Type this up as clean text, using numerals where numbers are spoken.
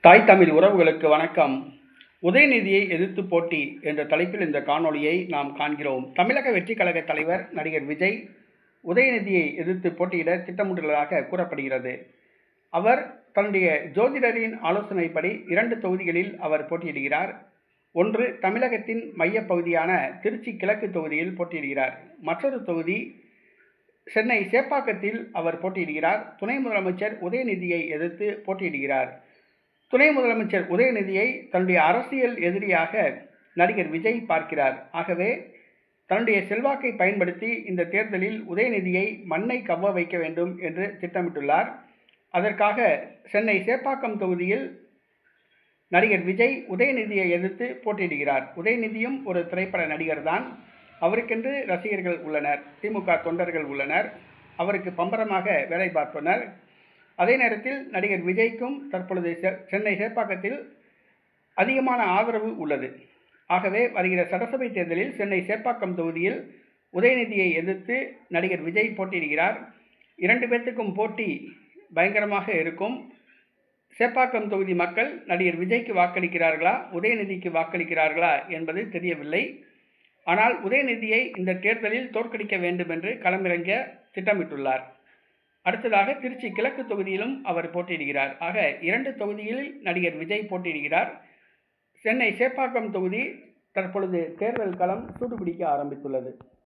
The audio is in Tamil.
தாய் தமிழ் உறவுகளுக்கு வணக்கம். உதயநிதியை எதிர்த்து போட்டி என்ற தலைப்பில் இந்த காணொளியை நாம் காண்கிறோம். தமிழக வெற்றிக் கழக தலைவர் நடிகர் விஜய் உதயநிதியை எதிர்த்து போட்டியிட திட்டமிட்டுள்ளதாக கூறப்படுகிறது. அவர் தன்னுடைய ஜோதிடரின் ஆலோசனைப்படி 2 தொகுதிகளில் அவர் போட்டியிடுகிறார். ஒன்று தமிழகத்தின் மையப்பகுதியான திருச்சி கிழக்கு தொகுதியில் போட்டியிடுகிறார். மற்றொரு தொகுதி சென்னை சேப்பாக்கத்தில் அவர் போட்டியிடுகிறார். துணை முதலமைச்சர் உதயநிதியை எதிர்த்து போட்டியிடுகிறார். துணை முதலமைச்சர் உதயநிதியை தன்னுடைய அரசியல் எதிரியாக நடிகர் விஜய் பார்க்கிறார். ஆகவே தன்னுடைய செல்வாக்கை பயன்படுத்தி இந்த தேர்தலில் உதயநிதியை மண்ணை கவ்வ வைக்க வேண்டும் என்று திட்டமிட்டுள்ளார். அதற்காக சென்னை சேப்பாக்கம் தொகுதியில் நடிகர் விஜய் உதயநிதியை எதிர்த்து போட்டியிடுகிறார். உதயநிதியும் ஒரு திரைப்பட நடிகர் தான். அவருக்கென்று ரசிகர்கள் உள்ளனர், திமுக தொண்டர்கள் உள்ளனர், அவருக்கு பம்பரமாக வேலை பார்ப்பனர். அதே நேரத்தில் நடிகர் விஜய்க்கும் தற்பொழுது சென்னை சேப்பாக்கத்தில் அதிகமான ஆதரவு உள்ளது. ஆகவே வருகிற சட்டசபை தேர்தலில் சென்னை சேப்பாக்கம் தொகுதியில் உதயநிதியை எதிர்த்து நடிகர் விஜய் போட்டியிடுகிறார். 2 பேர்த்துக்கும் போட்டி பயங்கரமாக இருக்கும். சேப்பாக்கம் தொகுதி மக்கள் நடிகர் விஜய்க்கு வாக்களிக்கிறார்களா, உதயநிதிக்கு வாக்களிக்கிறார்களா என்பது தெரியவில்லை. ஆனால் உதயநிதியை இந்த தேர்தலில் தோற்கடிக்க வேண்டும் என்று களமிறங்க திட்டமிட்டுள்ளார். அடுத்ததாக திருச்சி கிழக்கு தொகுதியிலும் அவர் போட்டியிடுகிறார். ஆக 2 தொகுதிகளில் நடிகர் விஜய் போட்டியிடுகிறார். சென்னை சேப்பாக்கம் தொகுதி தற்பொழுது தேர்தல் களம் சூடுபிடிக்க ஆரம்பித்துள்ளது.